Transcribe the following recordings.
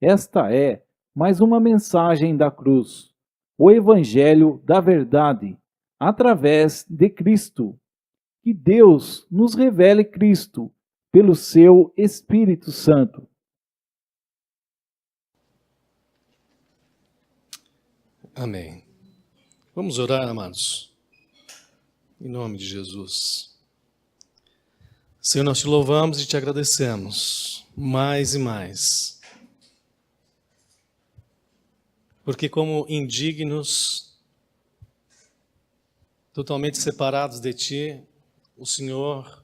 Esta é mais uma mensagem da cruz, o Evangelho da verdade, através de Cristo. Que Deus nos revele Cristo pelo seu Espírito Santo. Amém. Vamos orar, amados, em nome de Jesus. Senhor, nós te louvamos e te agradecemos mais e mais, porque como indignos, totalmente separados de ti, o Senhor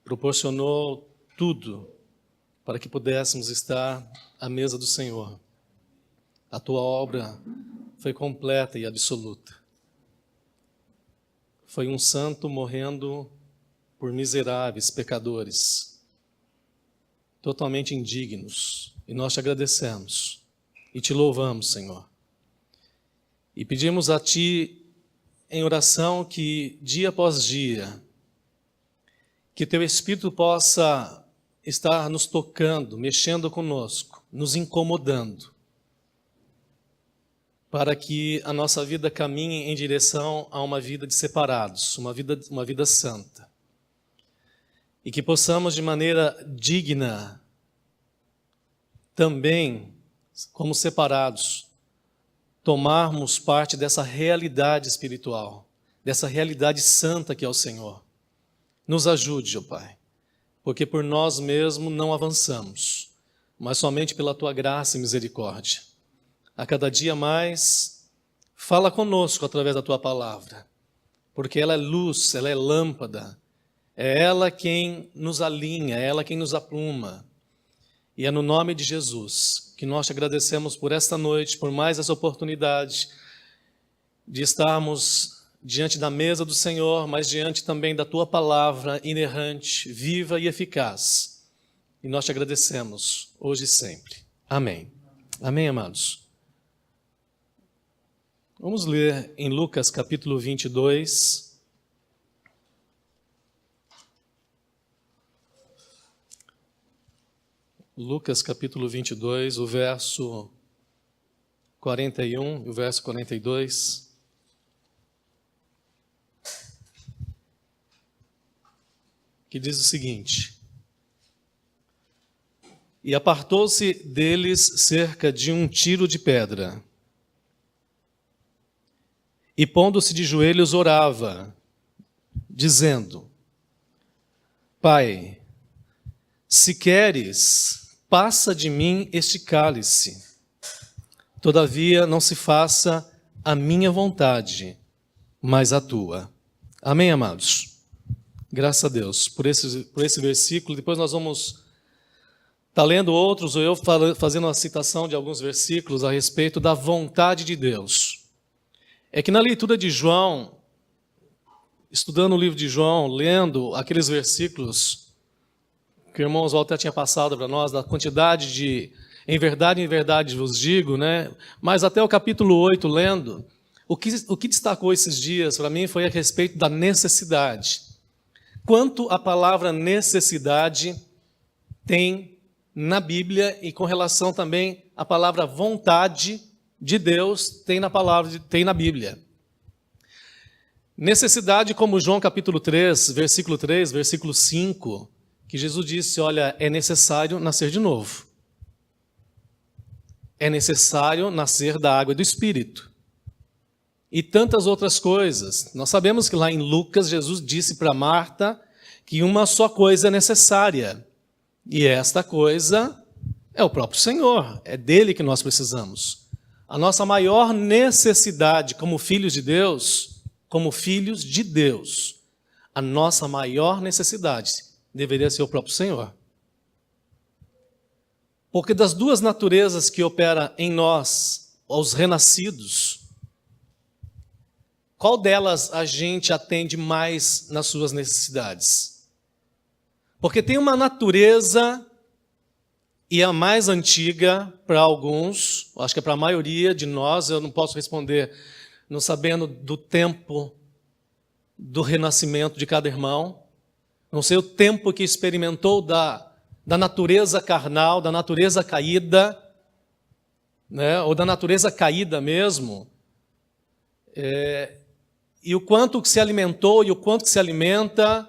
proporcionou tudo para que pudéssemos estar à mesa do Senhor. A tua obra foi completa e absoluta. Foi um santo morrendo por miseráveis pecadores, totalmente indignos. E nós te agradecemos e te louvamos, Senhor. E pedimos a Ti em oração que dia após dia, que Teu Espírito possa estar nos tocando, mexendo conosco, nos incomodando, para que a nossa vida caminhe em direção a uma vida de separados, uma vida santa. E que possamos de maneira digna, também, como separados, tomarmos parte dessa realidade espiritual, dessa realidade santa que é o Senhor. Nos ajude, ó Pai, porque por nós mesmos não avançamos, mas somente pela Tua graça e misericórdia. A cada dia mais, fala conosco através da Tua palavra, porque ela é luz, ela é lâmpada, é ela quem nos alinha, é ela quem nos apruma. E é no nome de Jesus que nós te agradecemos por esta noite, por mais essa oportunidade de estarmos diante da mesa do Senhor, mas diante também da Tua palavra inerrante, viva e eficaz. E nós te agradecemos hoje e sempre. Amém. Amém, amados. Vamos ler em Lucas capítulo 22. Lucas capítulo 22, o verso 41 e o verso 42. Que diz o seguinte: E apartou-se deles cerca de um tiro de pedra, e pondo-se de joelhos orava, dizendo: Pai, se queres, passa de mim este cálice. Todavia não se faça a minha vontade, mas a tua. Amém, amados? Graças a Deus por esse versículo. Depois nós vamos estar lendo outros, ou eu fazendo uma citação de alguns versículos a respeito da vontade de Deus. É que na leitura de João, estudando o livro de João, lendo aqueles versículos que o irmão Oswaldo até tinha passado para nós, da quantidade de em verdade vos digo, né? Mas até o capítulo 8, lendo, o que destacou esses dias para mim foi a respeito da necessidade. Quanto a palavra necessidade tem na Bíblia e com relação também à palavra vontade de Deus tem na Bíblia. Necessidade, como João capítulo 3, versículo 5, que Jesus disse, olha, é necessário nascer de novo. É necessário nascer da água e do Espírito. E tantas outras coisas. Nós sabemos que lá em Lucas, Jesus disse para Marta que uma só coisa é necessária. E esta coisa é o próprio Senhor. É dele que nós precisamos. A nossa maior necessidade como filhos de Deus, a nossa maior necessidade deveria ser o próprio Senhor. Porque das duas naturezas que opera em nós, aos renascidos, qual delas a gente atende mais nas suas necessidades? Porque tem uma natureza, e a mais antiga para alguns, acho que é para a maioria de nós, eu não posso responder não sabendo do tempo do renascimento de cada irmão, não sei o tempo que experimentou da natureza carnal, da natureza caída, né, ou da natureza caída mesmo, e o quanto que se alimentou e o quanto que se alimenta,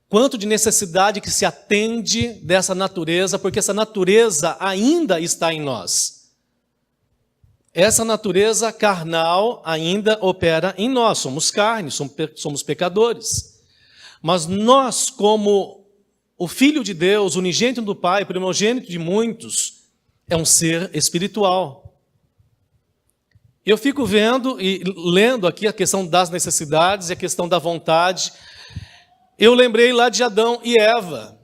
quanto de necessidade que se atende dessa natureza, porque essa natureza ainda está em nós. Essa natureza carnal ainda opera em nós, somos carne, somos pecadores. Mas nós, como o Filho de Deus, unigênito do Pai, primogênito de muitos, é um ser espiritual. Eu fico vendo e lendo aqui a questão das necessidades e a questão da vontade. Eu lembrei lá de Adão e Eva,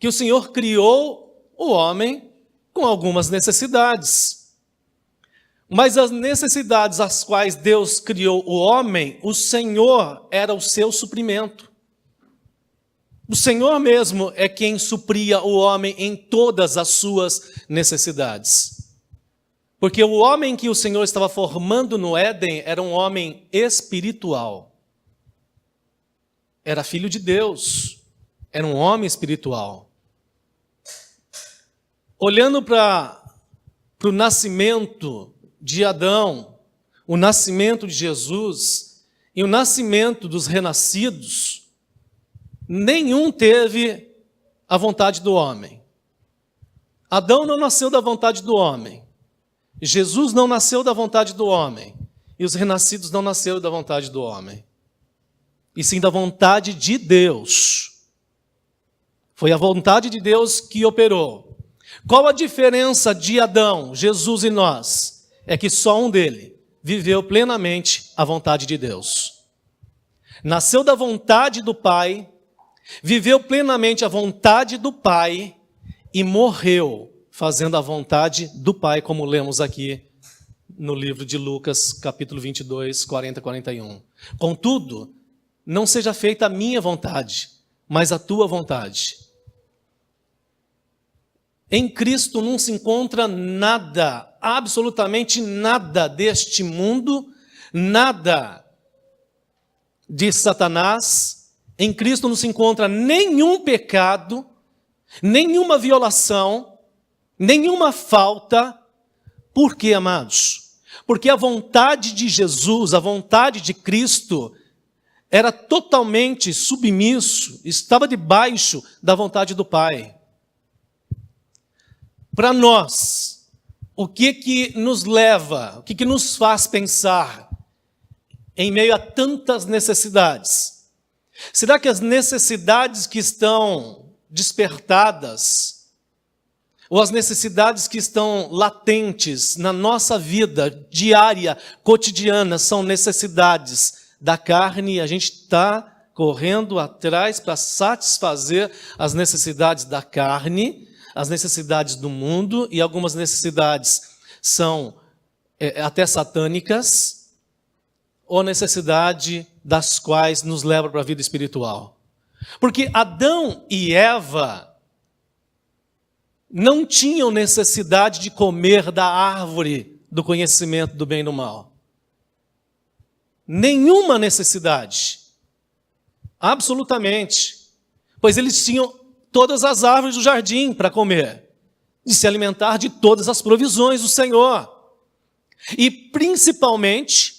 que o Senhor criou o homem com algumas necessidades. Mas as necessidades às quais Deus criou o homem, o Senhor era o seu suprimento. O Senhor mesmo é quem supria o homem em todas as suas necessidades. Porque o homem que o Senhor estava formando no Éden era um homem espiritual. Era filho de Deus, era um homem espiritual. Olhando para o nascimento de Adão, o nascimento de Jesus e o nascimento dos renascidos, nenhum teve a vontade do homem. Adão não nasceu da vontade do homem. Jesus não nasceu da vontade do homem. E os renascidos não nasceram da vontade do homem. E sim da vontade de Deus. Foi a vontade de Deus que operou. Qual a diferença de Adão, Jesus e nós? É que só um dele viveu plenamente a vontade de Deus. Nasceu da vontade do Pai, viveu plenamente a vontade do Pai e morreu fazendo a vontade do Pai, como lemos aqui no livro de Lucas, capítulo 22, 40 e 41. Contudo, não seja feita a minha vontade, mas a tua vontade. Em Cristo não se encontra nada, absolutamente nada deste mundo, nada de Satanás. Em Cristo não se encontra nenhum pecado, nenhuma violação, nenhuma falta. Por quê, amados? Porque a vontade de Jesus, a vontade de Cristo, era totalmente submisso, estava debaixo da vontade do Pai. Para nós, o que nos leva, o que nos faz pensar em meio a tantas necessidades? Será que as necessidades que estão despertadas, ou as necessidades que estão latentes na nossa vida diária, cotidiana, são necessidades da carne e a gente está correndo atrás para satisfazer as necessidades da carne, as necessidades do mundo, e algumas necessidades são até satânicas, ou necessidade das quais nos leva para a vida espiritual. Porque Adão e Eva não tinham necessidade de comer da árvore do conhecimento do bem e do mal. Nenhuma necessidade. Absolutamente. Pois eles tinham todas as árvores do jardim para comer, de se alimentar de todas as provisões do Senhor. E principalmente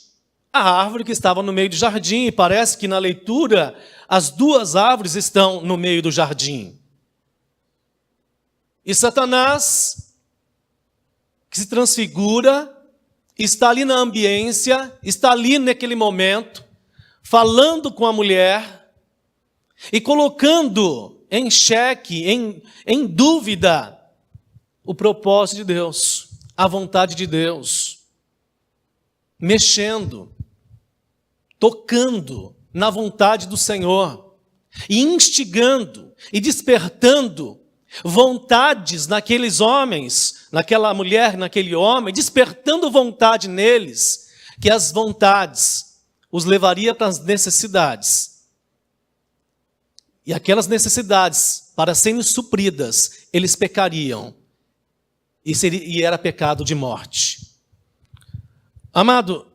a árvore que estava no meio do jardim, e parece que na leitura as duas árvores estão no meio do jardim. E Satanás, que se transfigura, está ali na ambiência, está ali naquele momento, falando com a mulher e colocando em xeque, em dúvida, o propósito de Deus, a vontade de Deus, mexendo, tocando na vontade do Senhor, e instigando e despertando vontades naqueles homens, naquela mulher, naquele homem, despertando vontade neles, que as vontades os levaria para as necessidades. E aquelas necessidades, para serem supridas, eles pecariam. E era pecado de morte. Amado,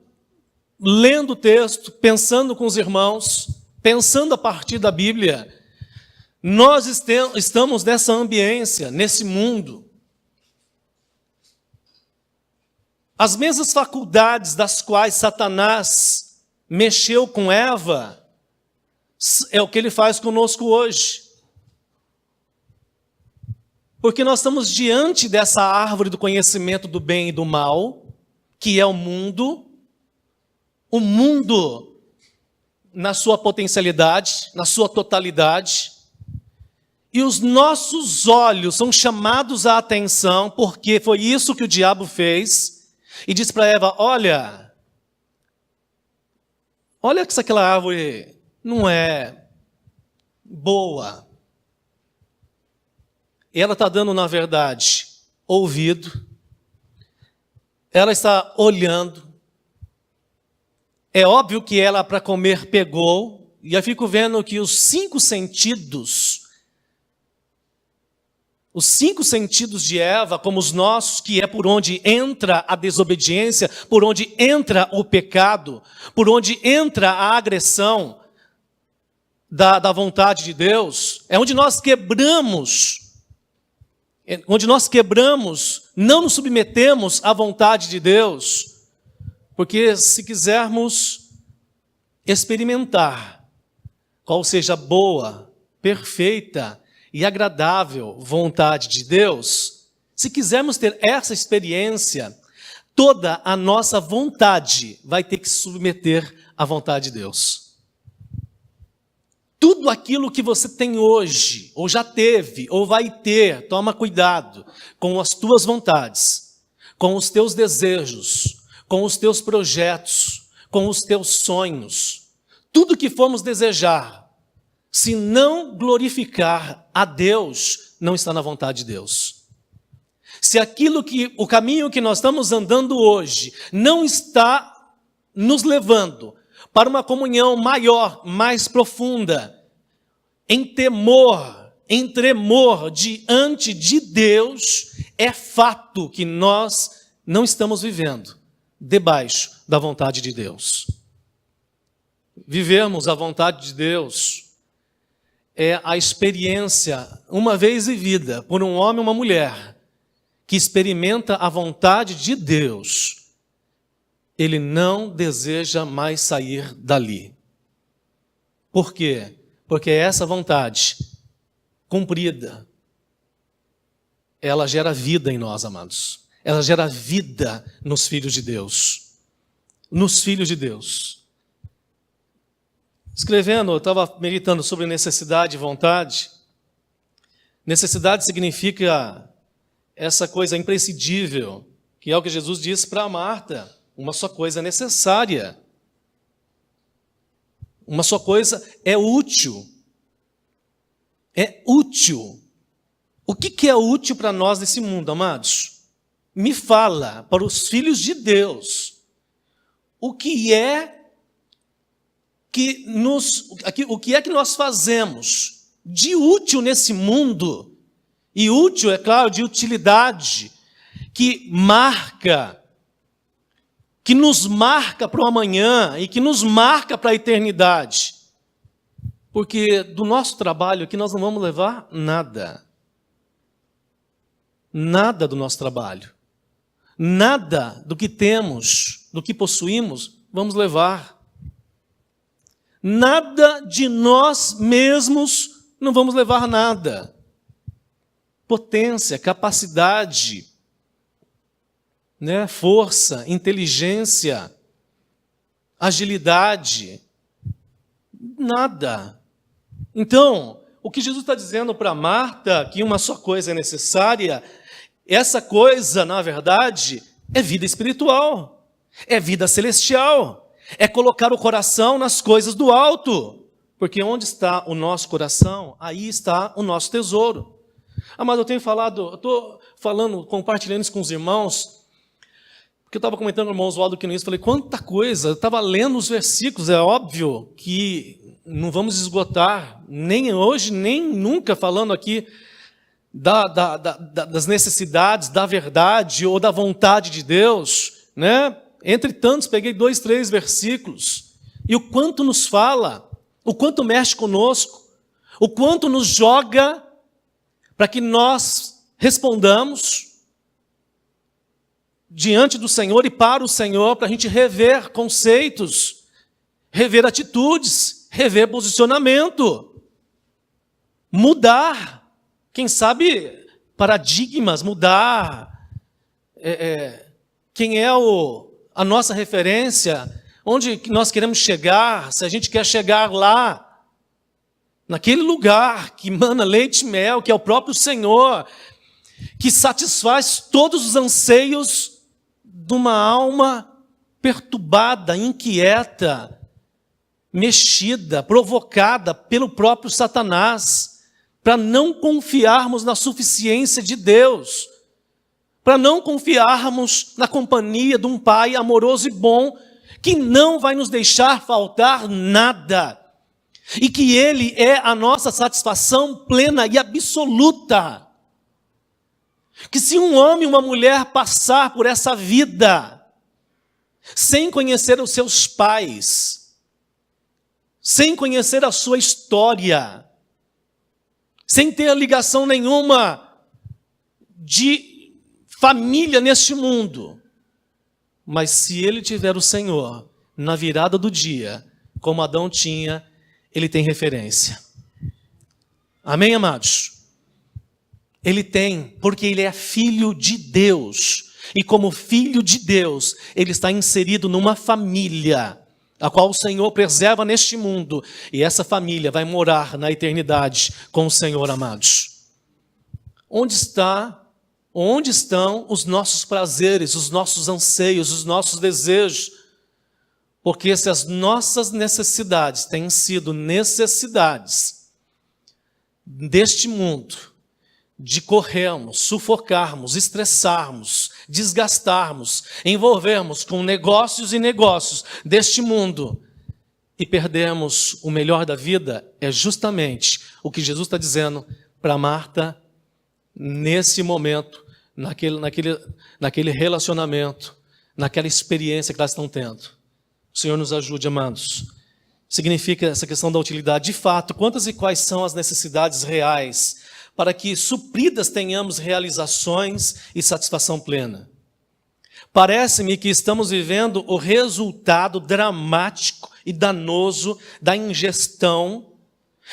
lendo o texto, pensando com os irmãos, pensando a partir da Bíblia, nós estamos nessa ambiência, nesse mundo. As mesmas faculdades das quais Satanás mexeu com Eva, é o que ele faz conosco hoje. Porque nós estamos diante dessa árvore do conhecimento do bem e do mal, que é o mundo na sua potencialidade, na sua totalidade, e os nossos olhos são chamados à atenção, porque foi isso que o diabo fez, e disse para Eva, olha que aquela árvore não é boa. E ela está dando, na verdade, ouvido, ela está olhando. É óbvio que ela, para comer, pegou, e eu fico vendo que os cinco sentidos de Eva, como os nossos, que é por onde entra a desobediência, por onde entra o pecado, por onde entra a agressão da vontade de Deus, é onde nós quebramos, não nos submetemos à vontade de Deus, porque se quisermos experimentar qual seja a boa, perfeita e agradável vontade de Deus, se quisermos ter essa experiência, toda a nossa vontade vai ter que se submeter à vontade de Deus. Tudo aquilo que você tem hoje, ou já teve, ou vai ter, toma cuidado com as tuas vontades, com os teus desejos, com os teus projetos, com os teus sonhos. Tudo que formos desejar, se não glorificar a Deus, não está na vontade de Deus. Se o caminho que nós estamos andando hoje não está nos levando para uma comunhão maior, mais profunda, em temor, em tremor diante de Deus, é fato que nós não estamos vivendo debaixo da vontade de Deus. Vivermos a vontade de Deus é a experiência, uma vez vivida, por um homem ou uma mulher, que experimenta a vontade de Deus. Ele não deseja mais sair dali. Por quê? Porque essa vontade cumprida, ela gera vida em nós, amados. Ela gera vida nos filhos de Deus. Nos filhos de Deus. Escrevendo, eu estava meditando sobre necessidade e vontade. Necessidade significa essa coisa imprescindível, que é o que Jesus disse para Marta. Uma só coisa é necessária. Uma só coisa é útil. É útil. O que é útil para nós nesse mundo, amados? Me fala, para os filhos de Deus, o que é que nós fazemos de útil nesse mundo, e útil, é claro, de utilidade, que nos marca para o amanhã e que nos marca para a eternidade. Porque do nosso trabalho aqui nós não vamos levar nada. Nada do nosso trabalho. Nada do que temos, do que possuímos, vamos levar. Nada de nós mesmos, não vamos levar nada. Potência, capacidade, força, inteligência, agilidade, nada. Então, o que Jesus está dizendo para Marta, que uma só coisa é necessária, essa coisa, na verdade, é vida espiritual, é vida celestial, é colocar o coração nas coisas do alto, porque onde está o nosso coração, aí está o nosso tesouro. Mas eu estou compartilhando isso com os irmãos, porque eu estava comentando com o irmão Oswaldo que no início, falei, quanta coisa, eu estava lendo os versículos, é óbvio que não vamos esgotar, nem hoje, nem nunca, falando aqui das necessidades, da verdade ou da vontade de Deus, Entre tantos, peguei 2, 3 versículos, e o quanto nos fala, o quanto mexe conosco, o quanto nos joga para que nós respondamos diante do Senhor e para o Senhor, para a gente rever conceitos, rever atitudes, rever posicionamento, mudar, quem sabe, paradigmas, mudar quem é a nossa referência, onde nós queremos chegar, se a gente quer chegar lá, naquele lugar que mana leite e mel, que é o próprio Senhor, que satisfaz todos os anseios de uma alma perturbada, inquieta, mexida, provocada pelo próprio Satanás, para não confiarmos na suficiência de Deus, para não confiarmos na companhia de um Pai amoroso e bom, que não vai nos deixar faltar nada, e que Ele é a nossa satisfação plena e absoluta. Que se um homem e uma mulher passar por essa vida, sem conhecer os seus pais, sem conhecer a sua história, sem ter ligação nenhuma de família neste mundo, mas se ele tiver o Senhor na virada do dia, como Adão tinha, ele tem referência. Amém, amados? Ele tem, porque ele é filho de Deus. E como filho de Deus, ele está inserido numa família, a qual o Senhor preserva neste mundo. E essa família vai morar na eternidade com o Senhor, amados. Onde estão os nossos prazeres, os nossos anseios, os nossos desejos? Porque se as nossas necessidades têm sido necessidades deste mundo, de corrermos, sufocarmos, estressarmos, desgastarmos, envolvermos com negócios e negócios deste mundo e perdermos o melhor da vida, é justamente o que Jesus está dizendo para Marta nesse momento, naquele relacionamento, naquela experiência que elas estão tendo. O Senhor nos ajude, amados. Significa essa questão da utilidade. De fato, quantas e quais são as necessidades reais para que supridas tenhamos realizações e satisfação plena? Parece-me que estamos vivendo o resultado dramático e danoso da ingestão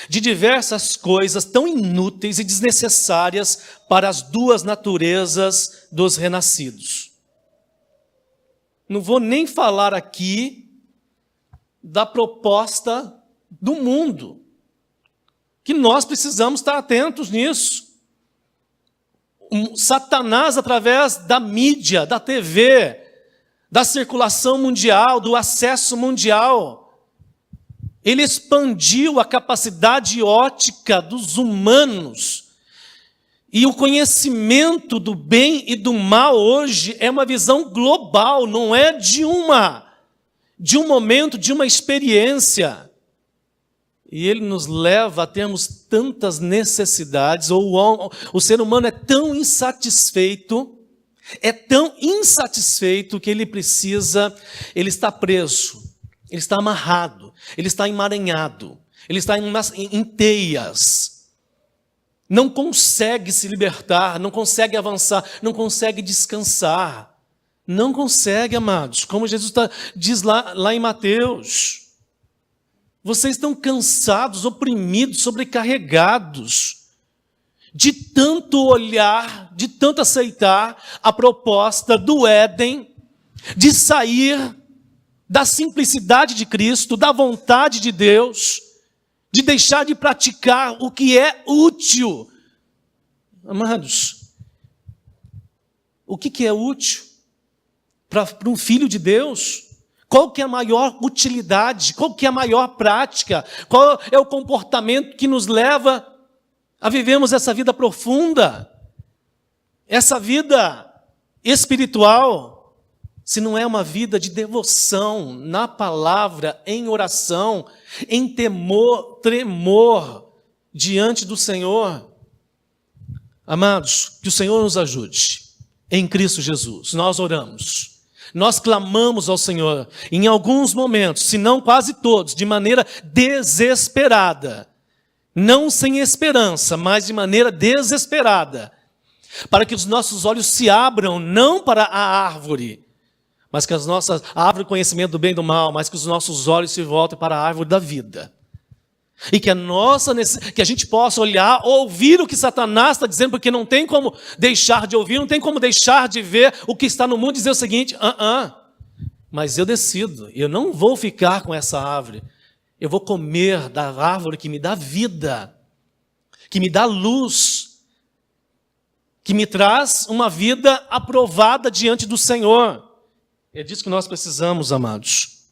de diversas coisas tão inúteis e desnecessárias para as duas naturezas dos renascidos. Não vou nem falar aqui da proposta do mundo, que nós precisamos estar atentos nisso. Satanás, através da mídia, da TV, da circulação mundial, do acesso mundial, ele expandiu a capacidade ótica dos humanos. E o conhecimento do bem e do mal hoje é uma visão global, não é de um momento, de uma experiência. E ele nos leva a termos tantas necessidades, ou o ser humano é tão insatisfeito que ele está preso, ele está amarrado, ele está emaranhado, ele está em teias, não consegue se libertar, não consegue avançar, não consegue descansar, não consegue, amados, como Jesus diz lá em Mateus. Vocês estão cansados, oprimidos, sobrecarregados, de tanto olhar, de tanto aceitar a proposta do Éden, de sair da simplicidade de Cristo, da vontade de Deus, de deixar de praticar o que é útil. Amados, o que é útil para um filho de Deus? Qual que é a maior utilidade? Qual que é a maior prática? Qual é o comportamento que nos leva a vivermos essa vida profunda? Essa vida espiritual, se não é uma vida de devoção na palavra, em oração, em temor, tremor diante do Senhor. Amados, que o Senhor nos ajude. Em Cristo Jesus, nós oramos. Nós clamamos ao Senhor, em alguns momentos, se não quase todos, de maneira desesperada. Não sem esperança, mas de maneira desesperada. para que os nossos olhos se abram não para a árvore, mas que a árvore do conhecimento do bem e do mal, mas que os nossos olhos se voltem para a árvore da vida. E que a gente possa olhar, ouvir o que Satanás está dizendo, porque não tem como deixar de ouvir, não tem como deixar de ver o que está no mundo, e dizer o seguinte: mas eu decido, eu não vou ficar com essa árvore, eu vou comer da árvore que me dá vida, que me dá luz, que me traz uma vida aprovada diante do Senhor. É disso que nós precisamos, amados.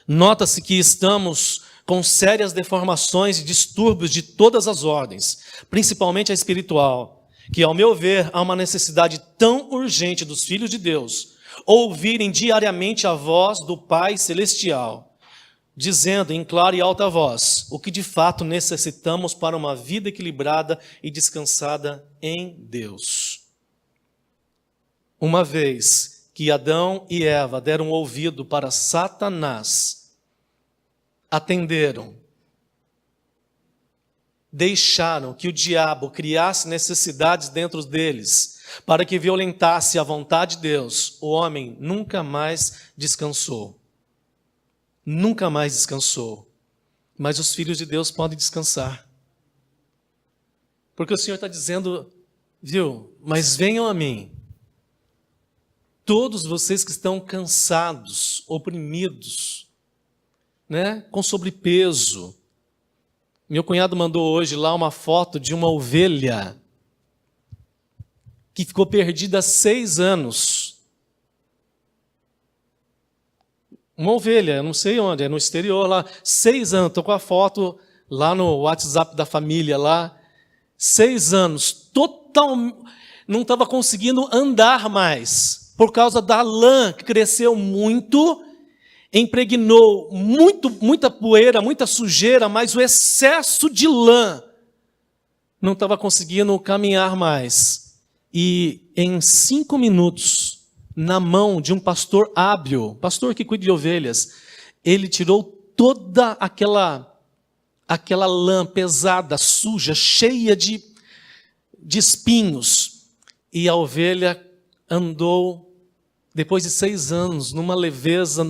Nota-se que estamos com sérias deformações e distúrbios de todas as ordens, principalmente a espiritual, que, ao meu ver, há uma necessidade tão urgente dos filhos de Deus ouvirem diariamente a voz do Pai Celestial, dizendo em clara e alta voz o que de fato necessitamos para uma vida equilibrada e descansada em Deus. Uma vez que Adão e Eva deram ouvido para Satanás, atenderam, deixaram que o diabo criasse necessidades dentro deles, para que violentasse a vontade de Deus, o homem nunca mais descansou. Nunca mais descansou. Mas os filhos de Deus podem descansar. Porque o Senhor está dizendo, mas venham a mim, todos vocês que estão cansados, oprimidos, com sobrepeso. Meu cunhado mandou hoje lá uma foto de uma ovelha que ficou perdida há 6 anos. Uma ovelha, eu não sei onde, é no exterior lá, 6 anos, estou com a foto lá no WhatsApp da família lá, 6 anos, não estava conseguindo andar mais, por causa da lã que cresceu muito, impregnou muita poeira, muita sujeira, mas o excesso de lã não estava conseguindo caminhar mais. E em 5 minutos, na mão de um pastor hábil, pastor que cuida de ovelhas, ele tirou toda aquela lã pesada, suja, cheia de espinhos. E a ovelha andou, depois de 6 anos, numa leveza,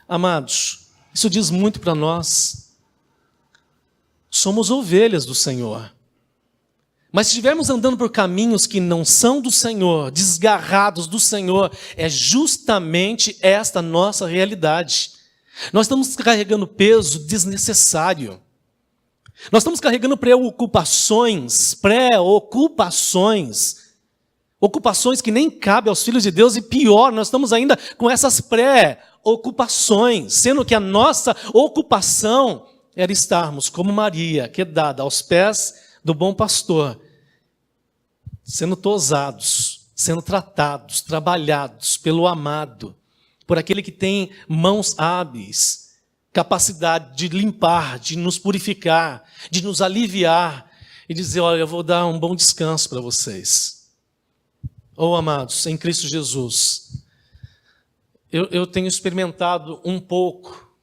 Amados, isso diz muito para nós. Somos ovelhas do Senhor. Mas se estivermos andando por caminhos que não são do Senhor, desgarrados do Senhor, é justamente esta nossa realidade. Nós estamos carregando peso desnecessário. Nós estamos carregando preocupações, ocupações que nem cabem aos filhos de Deus, e pior, nós estamos ainda com essas ocupações, sendo que a nossa ocupação era estarmos como Maria, quedada aos pés do bom pastor, sendo tosados, sendo tratados, trabalhados pelo amado, por aquele que tem mãos hábeis, capacidade de limpar, de nos purificar, de nos aliviar e dizer: olha, eu vou dar um bom descanso para vocês. Amados, em Cristo Jesus, eu tenho experimentado um pouco,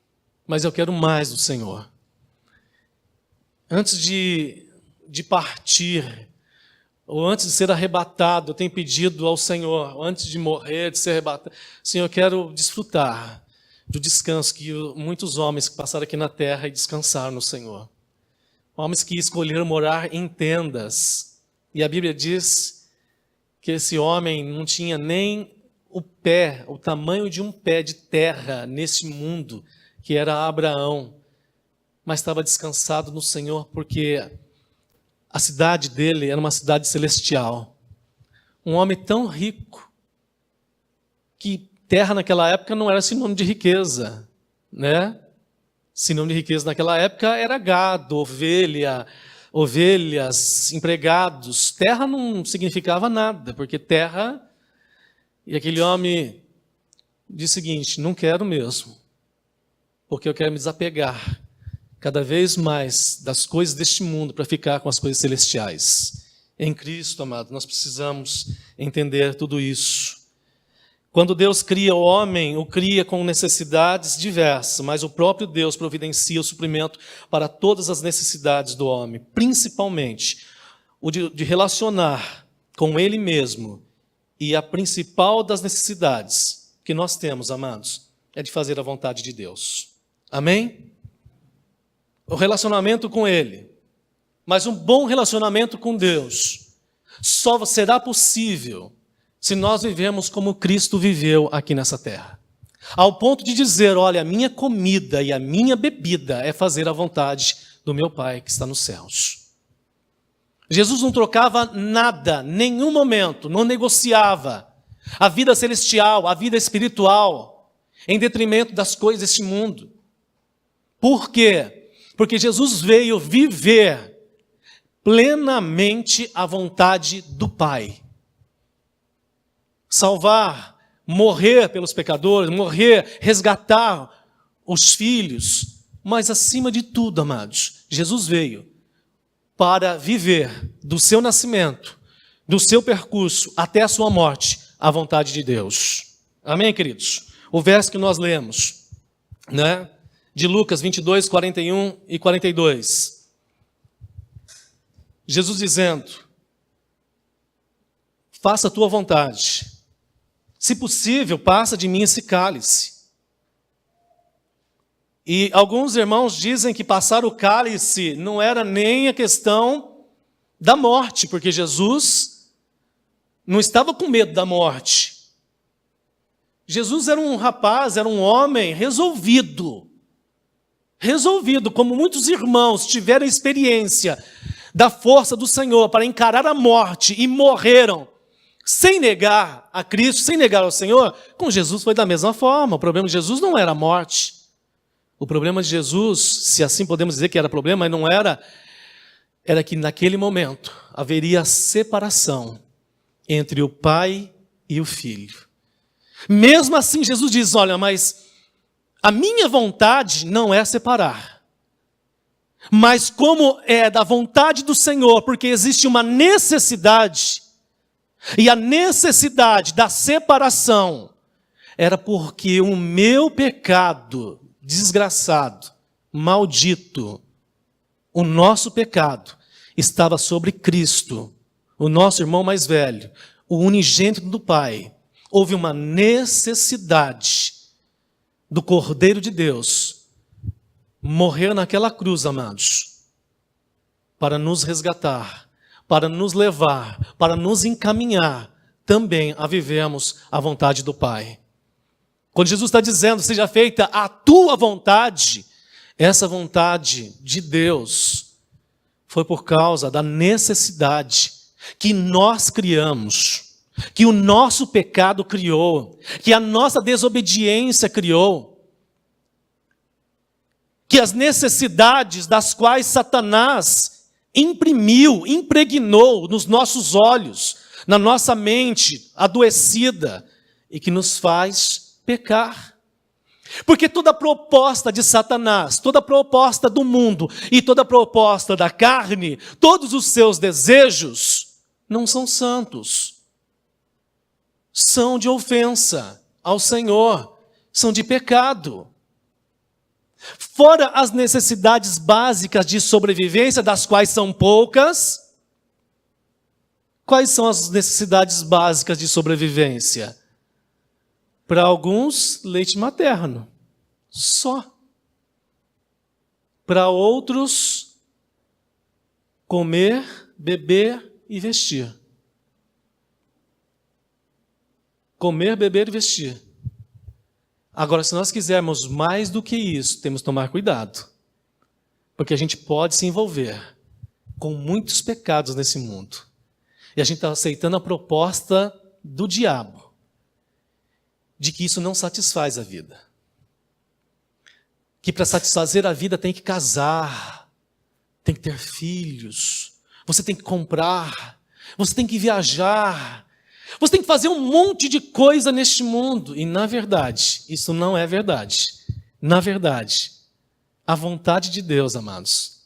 mas eu quero mais do Senhor. Antes de partir, ou antes de ser arrebatado, eu tenho pedido ao Senhor, antes de morrer, de ser arrebatado, Senhor, eu quero desfrutar do descanso que muitos homens que passaram aqui na terra e descansaram no Senhor. Homens que escolheram morar em tendas. E a Bíblia diz que esse homem não tinha nem o tamanho de um pé de terra nesse mundo, que era Abraão, mas estava descansado no Senhor, porque a cidade dele era uma cidade celestial. Um homem tão rico, que terra naquela época não era sinônimo de riqueza, Sinônimo de riqueza naquela época era gado, ovelhas, empregados. Terra não significava nada, porque terra... E aquele homem disse o seguinte: não quero mesmo, porque eu quero me desapegar cada vez mais das coisas deste mundo para ficar com as coisas celestiais. Em Cristo, amado, nós precisamos entender tudo isso. Quando Deus cria o homem, o cria com necessidades diversas, mas o próprio Deus providencia o suprimento para todas as necessidades do homem, principalmente o de relacionar com Ele mesmo. E a principal das necessidades que nós temos, amados, é de fazer a vontade de Deus. Amém? O relacionamento com Ele. Mas um bom relacionamento com Deus só será possível se nós vivemos como Cristo viveu aqui nessa terra. Ao ponto de dizer, olha, a minha comida e a minha bebida é fazer a vontade do meu Pai que está nos céus. Jesus não trocava nada, nenhum momento, não negociava a vida celestial, a vida espiritual, em detrimento das coisas deste mundo. Por quê? Porque Jesus veio viver plenamente a vontade do Pai. Salvar, morrer pelos pecadores, morrer, resgatar os filhos. Mas acima de tudo, amados, Jesus veio para viver do seu nascimento, do seu percurso até a sua morte, a vontade de Deus. Amém, queridos? O verso que nós lemos, né? De Lucas 22, 41 e 42. Jesus dizendo, faça a tua vontade. Se possível, passa de mim esse cálice. E alguns irmãos dizem que passar o cálice não era nem a questão da morte, porque Jesus não estava com medo da morte. Jesus era um rapaz, era um homem resolvido. Resolvido, como muitos irmãos tiveram experiência da força do Senhor para encarar a morte e morreram sem negar a Cristo, sem negar ao Senhor, com Jesus foi da mesma forma. O problema de Jesus não era a morte. O problema de Jesus, se assim podemos dizer que era problema, mas não era, era que naquele momento haveria separação entre o Pai e o Filho. Mesmo assim, Jesus diz, olha, mas a minha vontade não é separar. Mas como é da vontade do Senhor, porque existe uma necessidade, e a necessidade da separação era porque o meu pecado desgraçado, maldito, o nosso pecado estava sobre Cristo, o nosso irmão mais velho, o unigênito do Pai. Houve uma necessidade do Cordeiro de Deus morrer naquela cruz, amados, para nos resgatar, para nos levar, para nos encaminhar também a vivermos a vontade do Pai. Quando Jesus está dizendo, seja feita a tua vontade, essa vontade de Deus foi por causa da necessidade que nós criamos, que o nosso pecado criou, que a nossa desobediência criou, que as necessidades das quais Satanás imprimiu, impregnou nos nossos olhos, na nossa mente adoecida e que nos faz pecar. Porque toda proposta de Satanás, toda proposta do mundo e toda proposta da carne, todos os seus desejos não são santos. São de ofensa ao Senhor, são de pecado. Fora as necessidades básicas de sobrevivência, das quais são poucas, quais são as necessidades básicas de sobrevivência? Para alguns, leite materno, só. Para outros, comer, beber e vestir. Comer, beber e vestir. Agora, se nós quisermos mais do que isso, temos que tomar cuidado. Porque a gente pode se envolver com muitos pecados nesse mundo. E a gente está aceitando a proposta do diabo de que isso não satisfaz a vida. Que para satisfazer a vida tem que casar, tem que ter filhos, você tem que comprar, você tem que viajar, você tem que fazer um monte de coisa neste mundo. E, na verdade, isso não é verdade. Na verdade, a vontade de Deus, amados,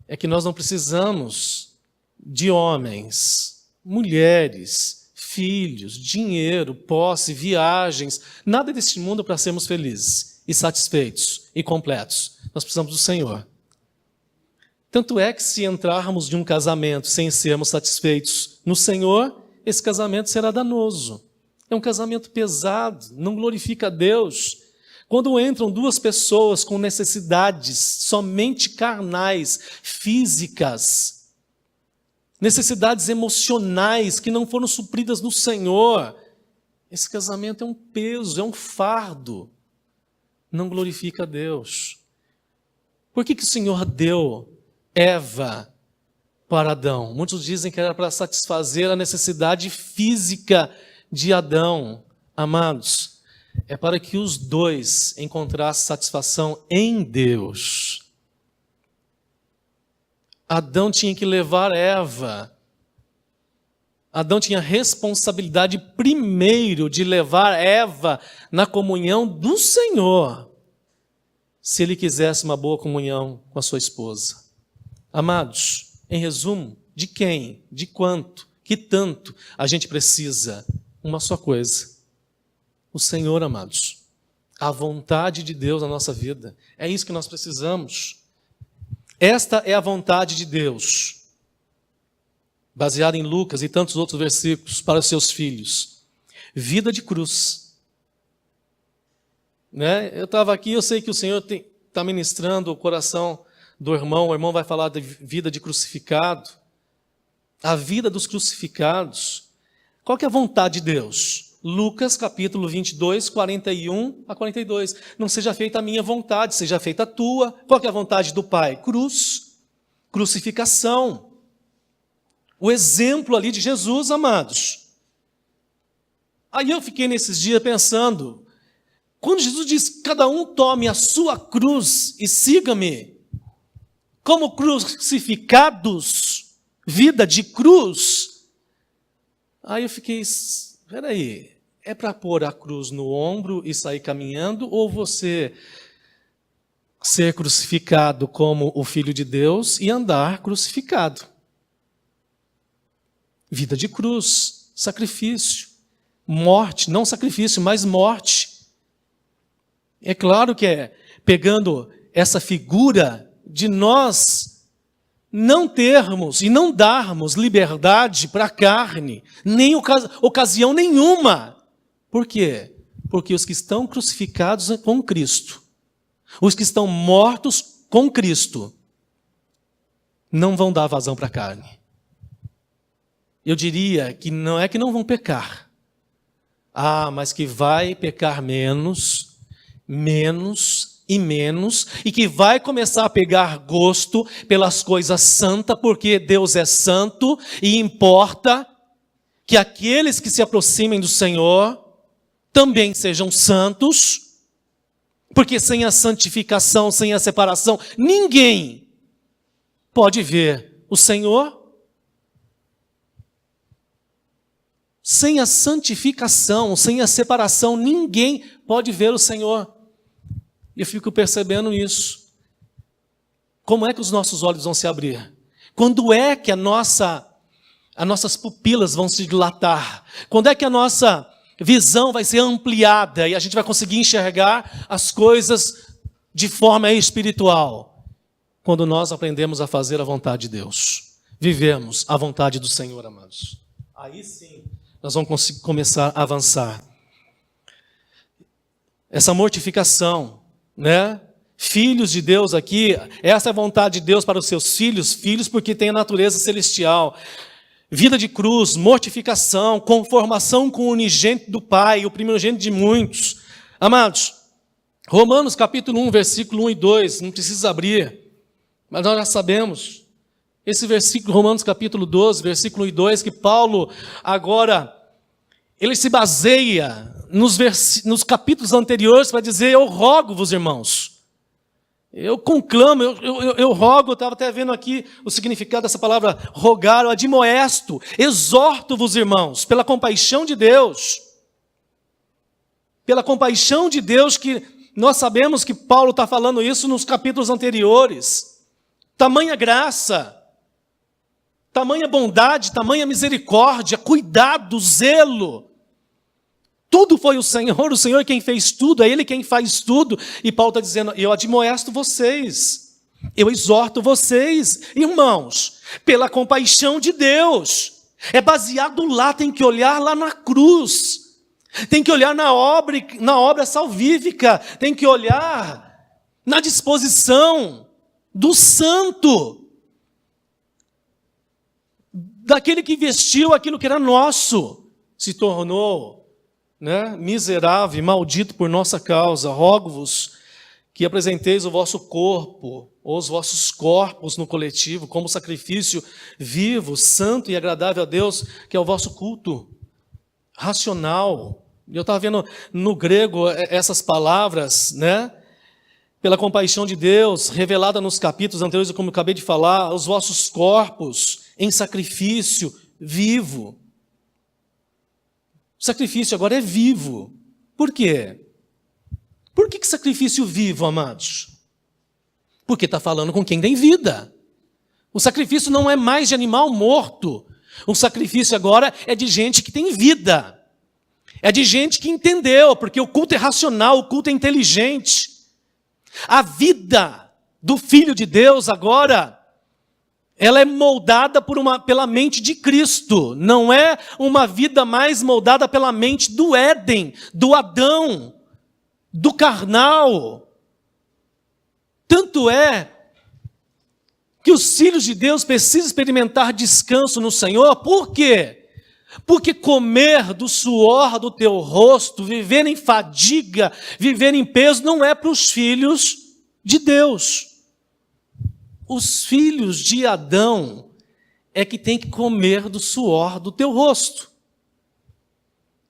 é que nós não precisamos de homens, mulheres, filhos, dinheiro, posse, viagens, nada deste mundo para sermos felizes e satisfeitos e completos. Nós precisamos do Senhor. Tanto é que se entrarmos de um casamento sem sermos satisfeitos no Senhor, esse casamento será danoso. É um casamento pesado, não glorifica a Deus. Quando entram duas pessoas com necessidades somente carnais, físicas, necessidades emocionais que não foram supridas no Senhor, esse casamento é um peso, é um fardo. Não glorifica a Deus. Por que o Senhor deu Eva para Adão? Muitos dizem que era para satisfazer a necessidade física de Adão. Amados, é para que os dois encontrassem satisfação em Deus. Adão tinha que levar Eva. Adão tinha a responsabilidade primeiro de levar Eva na comunhão do Senhor, se ele quisesse uma boa comunhão com a sua esposa. Amados, em resumo, de quem, de quanto, que tanto a gente precisa? Uma só coisa: o Senhor, amados. A vontade de Deus na nossa vida. É isso que nós precisamos. Esta é a vontade de Deus, baseada em Lucas e tantos outros versículos, para os seus filhos. Vida de cruz. Né? Eu estava aqui, eu sei que o Senhor está ministrando o coração do irmão. O irmão vai falar da vida de crucificado. A vida dos crucificados. Qual que é a vontade de Deus? Lucas capítulo 22, 41 a 42. Não seja feita a minha vontade, seja feita a tua. Qual que é a vontade do Pai? Cruz, crucificação. O exemplo ali de Jesus, amados. Aí eu fiquei nesses dias pensando, quando Jesus diz, cada um tome a sua cruz e siga-me, como crucificados, vida de cruz. Aí eu fiquei, peraí, é para pôr a cruz no ombro e sair caminhando, ou você ser crucificado como o Filho de Deus e andar crucificado? Vida de cruz, sacrifício, morte, não sacrifício, mas morte. É claro que é pegando essa figura de nós não termos e não darmos liberdade para a carne, nem ocasião nenhuma. Por quê? Porque os que estão crucificados com Cristo, os que estão mortos com Cristo, não vão dar vazão para a carne. Eu diria que não é que não vão pecar. Mas que vai pecar menos e que vai começar a pegar gosto pelas coisas santas, porque Deus é santo e importa que aqueles que se aproximem do Senhor também sejam santos, porque sem a santificação, sem a separação, ninguém pode ver o Senhor. Sem a santificação, sem a separação, ninguém pode ver o Senhor. Eu fico percebendo isso. Como é que os nossos olhos vão se abrir? Quando é que as nossas pupilas vão se dilatar? Quando é que a nossa visão vai ser ampliada e a gente vai conseguir enxergar as coisas de forma espiritual? Quando nós aprendemos a fazer a vontade de Deus. Vivemos a vontade do Senhor, amados. Aí sim nós vamos começar a avançar. Essa mortificação, né? Filhos de Deus aqui, essa é a vontade de Deus para os seus filhos, porque tem a natureza celestial. Vida de cruz, mortificação, conformação com o unigênito do Pai, o primogênito de muitos. Amados, Romanos capítulo 1, versículo 1 e 2, não precisa abrir, mas nós já sabemos. Esse versículo, Romanos capítulo 12, versículo 1 e 2, que Paulo agora, ele se baseia nos capítulos anteriores para dizer, eu rogo-vos, irmãos. Eu conclamo, eu rogo, eu estava até vendo aqui o significado dessa palavra rogar, eu admoesto, exorto-vos, irmãos, pela compaixão de Deus. Pela compaixão de Deus, que nós sabemos que Paulo está falando isso nos capítulos anteriores. Tamanha graça, tamanha bondade, tamanha misericórdia, cuidado, zelo. Tudo foi o Senhor quem fez tudo, é Ele quem faz tudo. E Paulo está dizendo, eu admoesto vocês. Eu exorto vocês, irmãos, pela compaixão de Deus. É baseado lá, tem que olhar lá na cruz. Tem que olhar na obra salvífica. Tem que olhar na disposição do santo. Daquele que vestiu aquilo que era nosso. Se tornou, miserável e maldito por nossa causa. Rogo-vos que apresenteis o vosso corpo, ou os vossos corpos no coletivo, como sacrifício vivo, santo e agradável a Deus, que é o vosso culto racional. Eu estava vendo no grego essas palavras, pela compaixão de Deus, revelada nos capítulos anteriores, como eu acabei de falar, os vossos corpos em sacrifício vivo. O sacrifício agora é vivo. Por quê? Por que sacrifício vivo, amados? Porque está falando com quem tem vida. O sacrifício não é mais de animal morto. O sacrifício agora é de gente que tem vida. É de gente que entendeu, porque o culto é racional, o culto é inteligente. A vida do Filho de Deus agora, ela é moldada pela mente de Cristo. Não é uma vida mais moldada pela mente do Éden, do Adão, do carnal. Tanto é que os filhos de Deus precisam experimentar descanso no Senhor. Por quê? Porque comer do suor do teu rosto, viver em fadiga, viver em peso, não é para os filhos de Deus. Os filhos de Adão é que tem que comer do suor do teu rosto.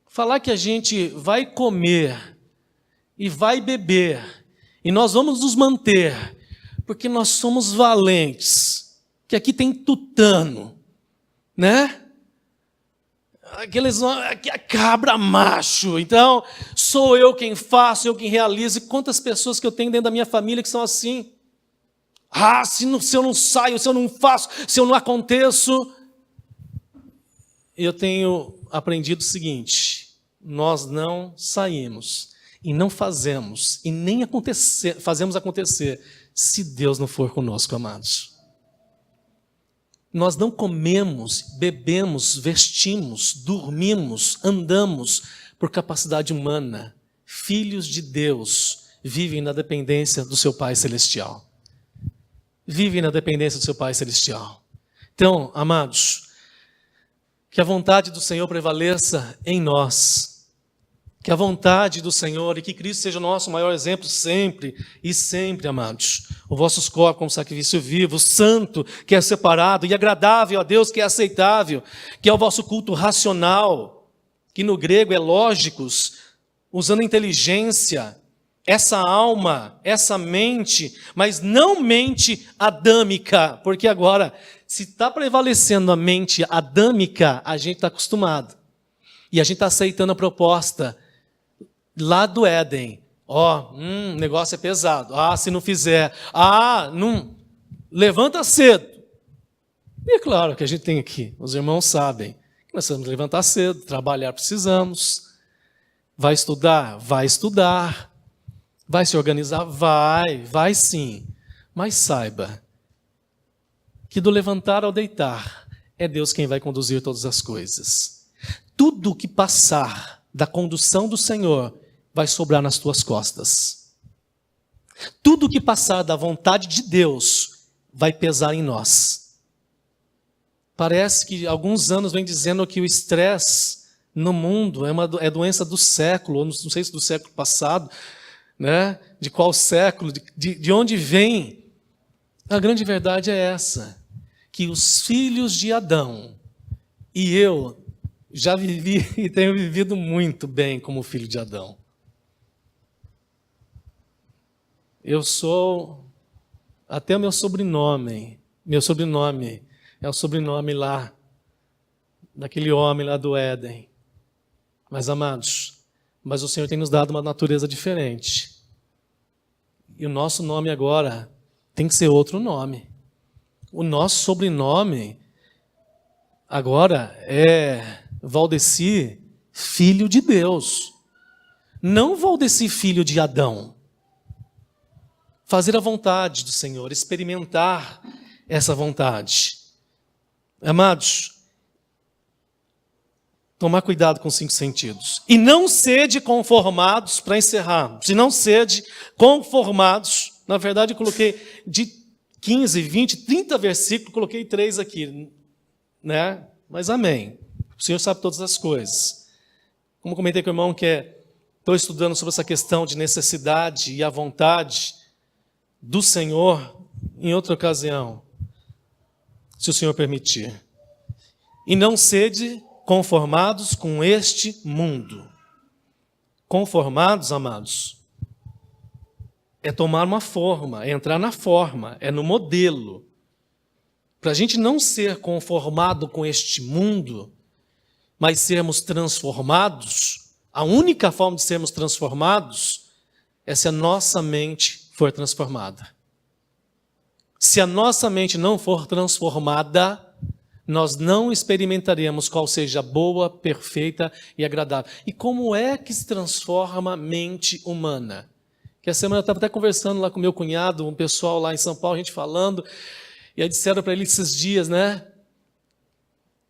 Falar que a gente vai comer e vai beber, e nós vamos nos manter, porque nós somos valentes, que aqui tem tutano, a cabra macho, então sou eu quem faço, eu quem realizo. E quantas pessoas que eu tenho dentro da minha família que são assim? Se eu não saio, se eu não faço, se eu não aconteço. Eu tenho aprendido o seguinte: nós não saímos e não fazemos e nem fazemos acontecer se Deus não for conosco, amados. Nós não comemos, bebemos, vestimos, dormimos, andamos por capacidade humana. Filhos de Deus vivem na dependência do seu Pai Celestial. Vivem na dependência do seu Pai Celestial. Então, amados, que a vontade do Senhor prevaleça em nós. Que a vontade do Senhor e que Cristo seja o nosso maior exemplo sempre e sempre, amados. Os vossos corpos como sacrifício vivo, santo, que é separado, e agradável a Deus, que é aceitável, que é o vosso culto racional, que no grego é lógicos, usando inteligência, essa alma, essa mente, mas não mente adâmica, porque agora, se está prevalecendo a mente adâmica, a gente está acostumado. E a gente está aceitando a proposta lá do Éden. O negócio é pesado. Se não fizer. Não. Levanta cedo. E é claro que a gente tem aqui, os irmãos sabem, que nós precisamos levantar cedo, trabalhar precisamos. Vai estudar? Vai estudar. Vai se organizar? Vai sim. Mas saiba que do levantar ao deitar, é Deus quem vai conduzir todas as coisas. Tudo que passar da condução do Senhor vai sobrar nas tuas costas. Tudo que passar da vontade de Deus vai pesar em nós. Parece que alguns anos vem dizendo que o estresse no mundo é doença do século, ou não sei se do século passado, de qual século, de onde vem. A grande verdade é essa, que os filhos de Adão, e eu já vivi e tenho vivido muito bem como filho de Adão. Eu sou, até o meu sobrenome é o sobrenome lá, daquele homem lá do Éden. Mas, amados, o Senhor tem nos dado uma natureza diferente. E o nosso nome agora tem que ser outro nome. O nosso sobrenome agora é Valdeci, filho de Deus. Não Valdeci, filho de Adão. fazer a vontade do Senhor, experimentar essa vontade. Amados, tomar cuidado com os 5 sentidos. E não sede conformados, para encerrarmos, e não sede conformados. Na verdade, eu coloquei de 15, 20, 30 versículos, coloquei 3 aqui, né? Mas amém. O Senhor sabe todas as coisas. Como comentei com o irmão que estou estudando sobre essa questão de necessidade e a vontade do Senhor em outra ocasião, se o Senhor permitir. E não sede conformados com este mundo. Conformados, amados, é tomar uma forma, é entrar na forma, é no modelo. Para a gente não ser conformado com este mundo, mas sermos transformados, a única forma de sermos transformados é se a nossa mente for transformada. Se a nossa mente não for transformada, nós não experimentaremos qual seja boa, perfeita e agradável. E como é que se transforma a mente humana? Que a semana eu estava até conversando lá com meu cunhado, um pessoal lá em São Paulo, a gente falando, e aí disseram para ele esses dias, né?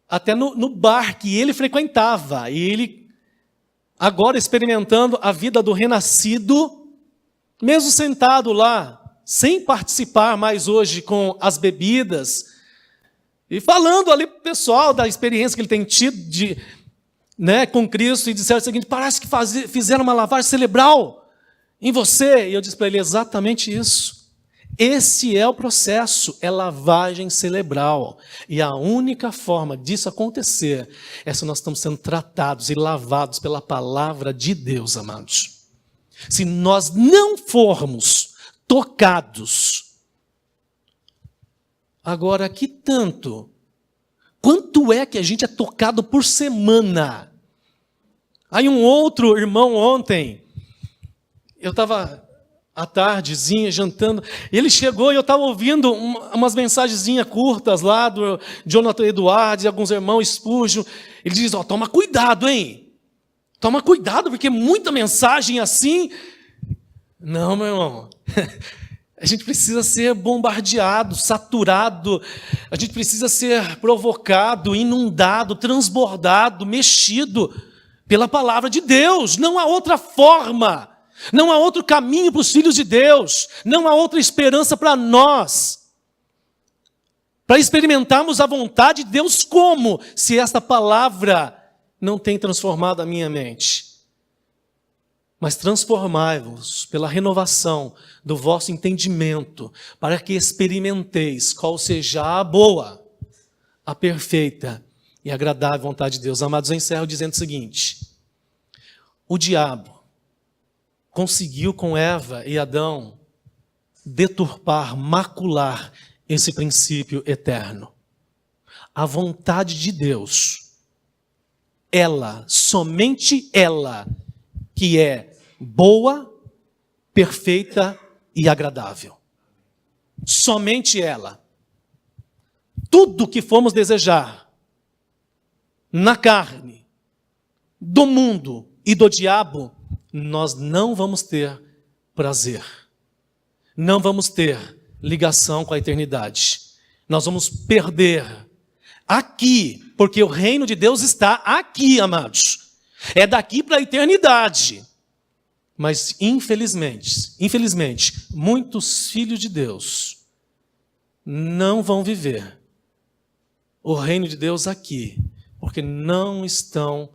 Até no bar que ele frequentava, e ele agora experimentando a vida do renascido, mesmo sentado lá, sem participar mais hoje com as bebidas, e falando ali para o pessoal da experiência que ele tem tido com Cristo, e disseram o seguinte: parece que fizeram uma lavagem cerebral em você. E eu disse para ele: exatamente isso. Esse é o processo, é lavagem cerebral. E a única forma disso acontecer é se nós estamos sendo tratados e lavados pela palavra de Deus, amados. Se nós não formos tocados, agora que tanto, quanto é que a gente é tocado por semana? Aí um outro irmão ontem, eu estava à tardezinha, jantando, e ele chegou e eu estava ouvindo umas mensagenzinhas curtas lá do Jonathan Eduardo e alguns irmãos Spurgeon. Ele diz: toma cuidado, hein? Toma cuidado, porque muita mensagem assim. Não, meu irmão. A gente precisa ser bombardeado, saturado. A gente precisa ser provocado, inundado, transbordado, mexido pela palavra de Deus. Não há outra forma. Não há outro caminho para os filhos de Deus. Não há outra esperança para nós. Para experimentarmos a vontade de Deus como? Se esta palavra não tem transformado a minha mente. Mas transformai-vos pela renovação do vosso entendimento, para que experimenteis qual seja a boa, a perfeita e agradável vontade de Deus. Amados, eu encerro dizendo o seguinte: o diabo conseguiu com Eva e Adão deturpar, macular esse princípio eterno. A vontade de Deus, ela, somente ela, que é boa, perfeita e agradável. Somente ela. Tudo que formos desejar na carne, do mundo e do diabo, nós não vamos ter prazer. Não vamos ter ligação com a eternidade. Nós vamos perder aqui, porque o reino de Deus está aqui, amados. É daqui para a eternidade. Mas, infelizmente, muitos filhos de Deus não vão viver o reino de Deus aqui, porque não estão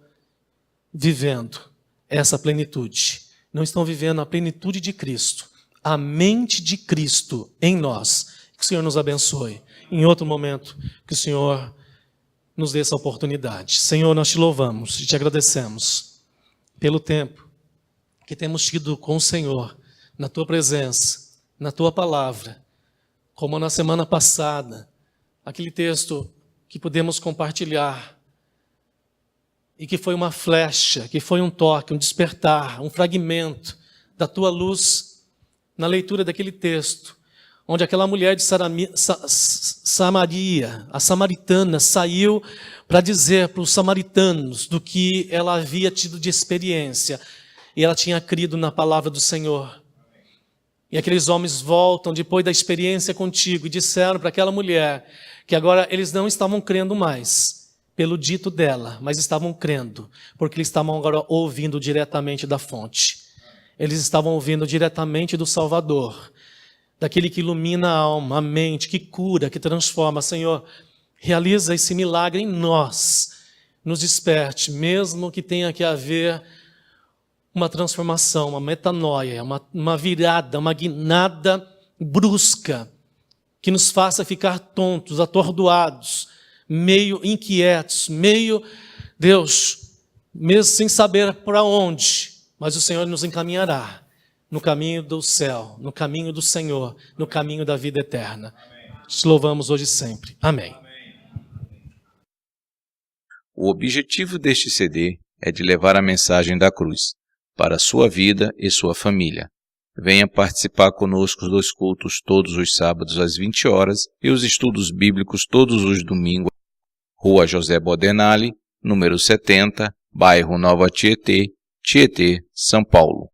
vivendo essa plenitude. Não estão vivendo a plenitude de Cristo, a mente de Cristo em nós. Que o Senhor nos abençoe. Em outro momento, que o Senhor nos dê essa oportunidade. Senhor, nós te louvamos e te agradecemos pelo tempo que temos tido com o Senhor, na tua presença, na tua palavra, como na semana passada, aquele texto que pudemos compartilhar e que foi uma flecha, que foi um toque, um despertar, um fragmento da tua luz na leitura daquele texto, onde aquela mulher de Samaria, a samaritana, saiu para dizer para os samaritanos do que ela havia tido de experiência. E ela tinha crido na palavra do Senhor. E aqueles homens voltam depois da experiência contigo e disseram para aquela mulher que agora eles não estavam crendo mais pelo dito dela, mas estavam crendo, porque eles estavam agora ouvindo diretamente da fonte. Eles estavam ouvindo diretamente do Salvador, daquele que ilumina a alma, a mente, que cura, que transforma. Senhor, realiza esse milagre em nós, nos desperte, mesmo que tenha que haver uma transformação, uma metanoia, uma virada, uma guinada brusca, que nos faça ficar tontos, atordoados, meio inquietos, meio, Deus, mesmo sem saber para onde, mas o Senhor nos encaminhará no caminho do céu, no caminho do Senhor, no caminho da vida eterna. Amém. Te louvamos hoje e sempre. Amém. O objetivo deste CD é de levar a mensagem da cruz para a sua vida e sua família. Venha participar conosco dos cultos todos os sábados às 20 horas e os estudos bíblicos todos os domingos. Rua José Bodenali, número 70, bairro Nova Tietê, Tietê, São Paulo.